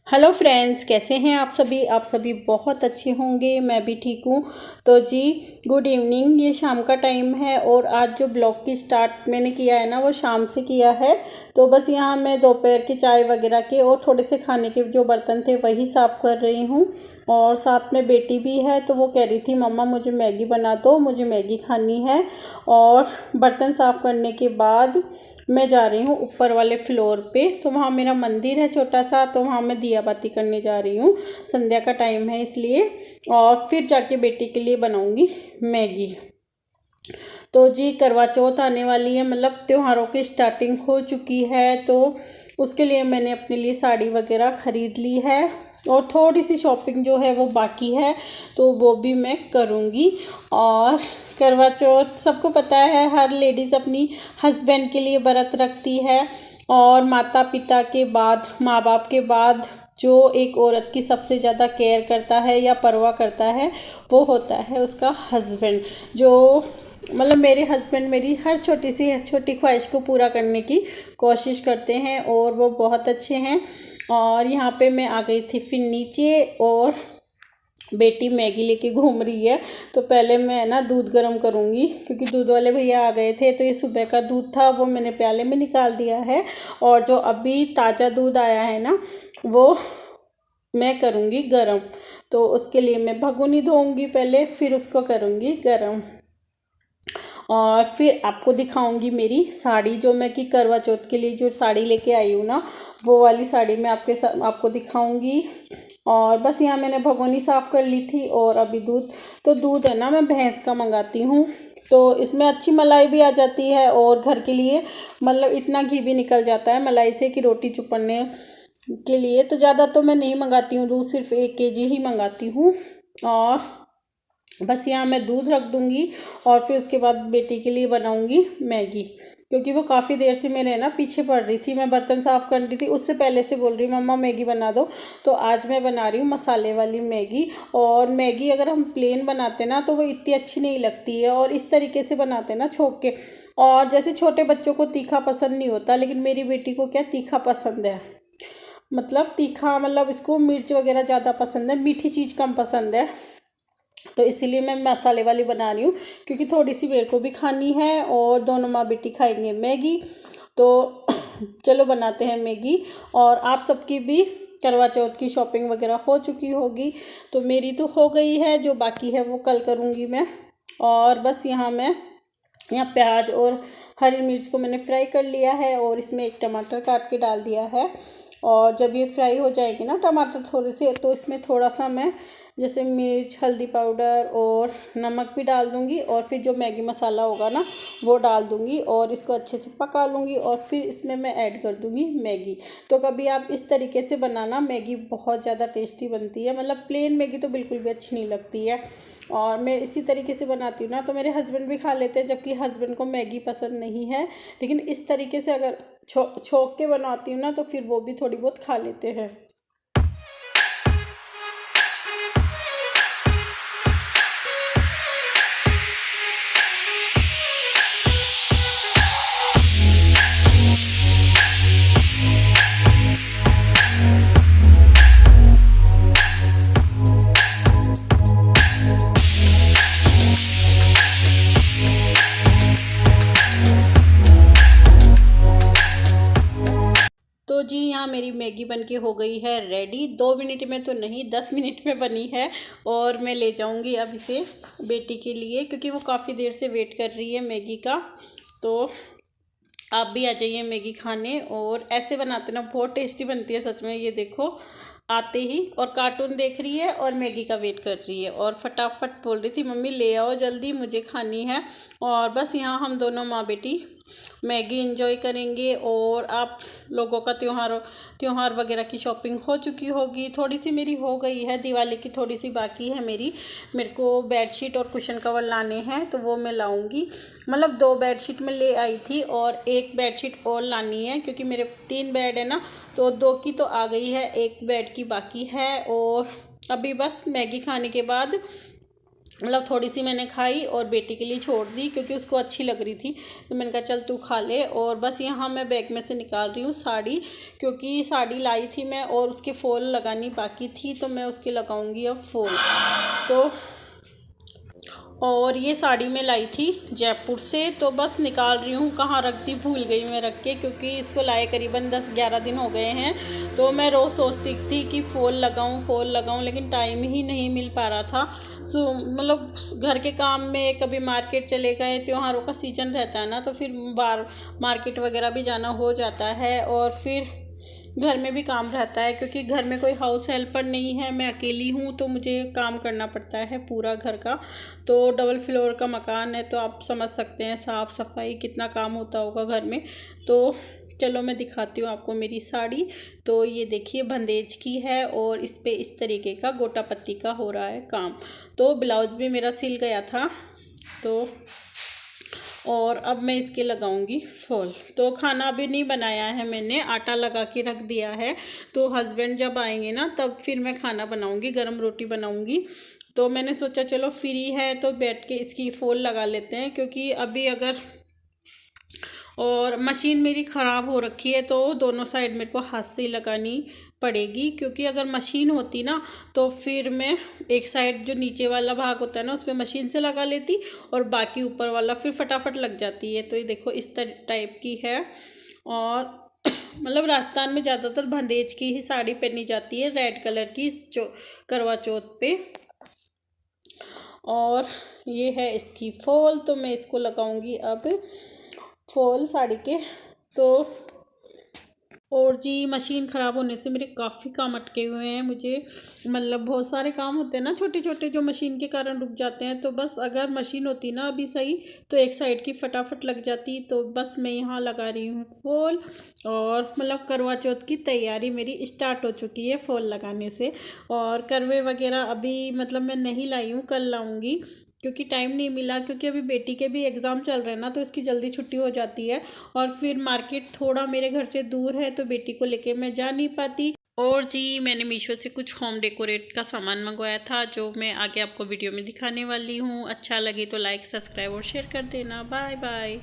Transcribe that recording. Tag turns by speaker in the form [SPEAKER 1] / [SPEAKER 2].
[SPEAKER 1] Hello friends, कैसे हैं आप सभी बहुत अच्छे होंगे। मैं भी ठीक हूँ। तो जी, गुड इवनिंग। ये शाम का टाइम है और आज जो ब्लॉग की स्टार्ट मैंने किया है ना, वो शाम से किया है। तो बस यहाँ मैं दोपहर की चाय वगैरह के और थोड़े से खाने के जो बर्तन थे वही साफ़ कर रही हूँ। और साथ में बेटी भी है, तो वो कह रही थी मम्मा मुझे मैगी बना दो, मुझे मैगी खानी है। और बर्तन साफ़ करने के बाद मैं जा रही हूँ ऊपर वाले फ्लोर पे। तो वहाँ मेरा मंदिर है छोटा सा, तो वहाँ मैं दिया बाती करने जा रही हूँ। संध्या का टाइम है इसलिए। और फिर जाके बेटी के लिए बनाऊँगी मैगी। तो जी, करवा चौथ आने वाली है, मतलब त्योहारों की स्टार्टिंग हो चुकी है। तो उसके लिए मैंने अपने लिए साड़ी वगैरह ख़रीद ली है और थोड़ी सी शॉपिंग जो है वो बाकी है, तो वो भी मैं करूँगी। और करवा चौथ सबको पता है, हर लेडीज़ अपनी हस्बैंड के लिए व्रत रखती है। और माता पिता के बाद, माँ बाप के बाद जो एक औरत की सबसे ज़्यादा केयर करता है या परवाह करता है, वो होता है उसका हस्बैंड। जो मतलब मेरे हस्बैंड मेरी हर छोटी सी छोटी ख्वाहिश को पूरा करने की कोशिश करते हैं और वो बहुत अच्छे हैं। और यहाँ पे मैं आ गई थी फिर नीचे, और बेटी मैगी लेके घूम रही है। तो पहले मैं ना दूध गर्म करूँगी, क्योंकि दूध वाले भैया आ गए थे। तो ये सुबह का दूध था, वो मैंने प्याले में निकाल दिया है। और जो अभी ताज़ा दूध आया है ना, वो मैं करूँगी गरम। तो उसके लिए मैं भगोनी धोऊंगी पहले, फिर उसको करूँगी गरम। और फिर आपको दिखाऊंगी मेरी साड़ी, जो मैं कि करवा चौथ के लिए जो साड़ी लेके आई हूँ ना, वो वाली साड़ी मैं आपको दिखाऊंगी। और बस यहाँ मैंने भगोनी साफ़ कर ली थी। और अभी दूध, तो दूध है ना मैं भैंस का मंगाती हूँ, तो इसमें अच्छी मलाई भी आ जाती है। और घर के लिए मतलब इतना घी भी निकल जाता है मलाई से कि रोटी चुपड़ने के लिए। तो ज़्यादा तो मैं नहीं मंगाती हूँ दूध, सिर्फ 1 kg ही मंगाती हूँ। और बस यहाँ मैं दूध रख दूँगी और फिर उसके बाद बेटी के लिए बनाऊँगी मैगी। क्योंकि वो काफ़ी देर से मेरे ना पीछे पड़ रही थी, मैं बर्तन साफ़ कर रही थी, उससे पहले से बोल रही मम्मा मैगी बना दो। तो आज मैं बना रही हूँ मसाले वाली मैगी। और मैगी अगर हम प्लेन बनाते ना, तो वो इतनी अच्छी नहीं लगती है। और इस तरीके से बनाते ना छोंक के। और जैसे छोटे बच्चों को तीखा पसंद नहीं होता, लेकिन मेरी बेटी को क्या तीखा पसंद है। मतलब तीखा, मतलब इसको मिर्च वगैरह ज़्यादा पसंद है, मीठी चीज़ कम पसंद है। तो इसीलिए मैं मसाले वाली बना रही हूँ, क्योंकि थोड़ी सी मेरे को भी खानी है और दोनों माँ बेटी खाएंगे मैगी। तो चलो बनाते हैं मैगी। और आप सबकी भी करवा चौथ की शॉपिंग वगैरह हो चुकी होगी। तो मेरी तो हो गई है, जो बाकी है वो कल करूँगी मैं। और बस यहाँ प्याज और हरी मिर्च को मैंने फ्राई कर लिया है, और इसमें एक टमाटर काट के डाल दिया है। और जब ये फ्राई हो जाएगी ना टमाटर थोड़े से, तो इसमें थोड़ा सा मैं जैसे मिर्च, हल्दी पाउडर और नमक भी डाल दूँगी। और फिर जो मैगी मसाला होगा ना, वो डाल दूँगी और इसको अच्छे से पका लूँगी। और फिर इसमें मैं ऐड कर दूँगी मैगी। तो कभी आप इस तरीके से बनाना, मैगी बहुत ज़्यादा टेस्टी बनती है। मतलब प्लेन मैगी तो बिल्कुल भी अच्छी नहीं लगती है। और मैं इसी तरीके से बनाती हूँ ना, तो मेरे हस्बैंड भी खा लेते हैं, जबकि हस्बैंड को मैगी पसंद नहीं है। लेकिन इस तरीके से अगर छोंक के बनाती हूँ ना, तो फिर वो भी थोड़ी बहुत खा लेते हैं। तो जी, यहाँ मेरी मैगी बनके हो गई है रेडी। 2 मिनट में तो नहीं, 10 मिनट में बनी है। और मैं ले जाऊँगी अब इसे बेटी के लिए, क्योंकि वो काफ़ी देर से वेट कर रही है मैगी का। तो आप भी आ जाइए मैगी खाने। और ऐसे बनाते ना बहुत टेस्टी बनती है सच में। ये देखो, आते ही और कार्टून देख रही है और मैगी का वेट कर रही है, और फटाफट बोल रही थी मम्मी ले आओ जल्दी, मुझे खानी है। और बस यहाँ हम दोनों माँ बेटी मैगी एंजॉय करेंगे। और आप लोगों का त्योहार वगैरह की शॉपिंग हो चुकी होगी। थोड़ी सी मेरी हो गई है, दिवाली की थोड़ी सी बाकी है मेरी। मेरे को बेडशीट और कुशन कवर लाने हैं, तो वो मैं लाऊंगी। मतलब 2 बेडशीट मैं ले आई थी और 1 बेडशीट और लानी है, क्योंकि मेरे 3 बेड है ना, तो 2 की तो आ गई है, 1 बेड की बाकी है। और अभी बस मैगी खाने के बाद मतलब थोड़ी सी मैंने खाई और बेटी के लिए छोड़ दी क्योंकि उसको अच्छी लग रही थी। तो मैंने कहा चल तू खा ले। और बस यहाँ मैं बैग में से निकाल रही हूँ साड़ी, क्योंकि साड़ी लाई थी मैं और उसके फॉल लगानी बाकी थी, तो मैं उसके लगाऊंगी अब फॉल। तो और ये साड़ी मैं लाई थी जयपुर से, तो बस निकाल रही हूँ। कहाँ रख दी, भूल गई मैं रख के, क्योंकि इसको लाए करीबन 10-11 दिन हो गए हैं। तो मैं रोज़ सोचती थी कि फॉल लगाऊँ, लेकिन टाइम ही नहीं मिल पा रहा था। मतलब घर के काम में, कभी मार्केट चले गए, त्योहारों का सीज़न रहता है ना, तो फिर बार मार्केट वगैरह भी जाना हो जाता है। और फिर घर में भी काम रहता है, क्योंकि घर में कोई हाउस हेल्पर नहीं है, मैं अकेली हूँ, तो मुझे काम करना पड़ता है पूरा घर का। तो डबल फ्लोर का मकान है, तो आप समझ सकते हैं साफ़ सफाई कितना काम होता होगा घर में। तो चलो मैं दिखाती हूँ आपको मेरी साड़ी। तो ये देखिए बंदेज की है और इस पे इस तरीके का गोटा पत्ती का हो रहा है काम। तो ब्लाउज भी मेरा सिल गया था। तो और अब मैं इसके लगाऊंगी फॉल। तो खाना भी नहीं बनाया है मैंने, आटा लगा के रख दिया है। तो हस्बैंड जब आएंगे ना तब फिर मैं खाना बनाऊंगी, गरम रोटी बनाऊंगी। तो मैंने सोचा चलो फ्री है तो बैठ के इसकी फॉल लगा लेते हैं, क्योंकि अभी अगर, और मशीन मेरी ख़राब हो रखी है तो दोनों साइड मेरे को हाथ से ही लगानी पड़ेगी। क्योंकि अगर मशीन होती ना तो फिर मैं एक साइड जो नीचे वाला भाग होता है ना उसमें मशीन से लगा लेती, और बाकी ऊपर वाला फिर फटाफट लग जाती है। तो ये देखो इस टाइप की है। और मतलब राजस्थान में ज़्यादातर बंदेज की ही साड़ी पहनी जाती है, रेड कलर की, करवा चौथ पे। और ये है इसकी फॉल। तो मैं इसको लगाऊंगी अब फॉल साड़ी के। तो और जी मशीन ख़राब होने से मेरे काफ़ी काम अटके हुए हैं। मुझे मतलब बहुत सारे काम होते हैं ना छोटे छोटे, जो मशीन के कारण रुक जाते हैं। तो बस अगर मशीन होती ना अभी सही, तो एक साइड की फटाफट लग जाती। तो बस मैं यहाँ लगा रही हूँ फॉल। और मतलब करवा चौथ की तैयारी मेरी स्टार्ट हो चुकी है फॉल लगाने से। और करवे वगैरह अभी मतलब मैं नहीं लाई हूँ, कल लाऊंगी, क्योंकि टाइम नहीं मिला। क्योंकि अभी बेटी के भी एग्ज़ाम चल रहे हैं ना, तो इसकी जल्दी छुट्टी हो जाती है। और फिर मार्केट थोड़ा मेरे घर से दूर है, तो बेटी को लेके मैं जा नहीं पाती। और जी मैंने मीशो से कुछ होम डेकोरेट का सामान मंगवाया था, जो मैं आगे आपको वीडियो में दिखाने वाली हूँ। अच्छा लगे तो लाइक, सब्सक्राइब और शेयर कर देना। Bye bye.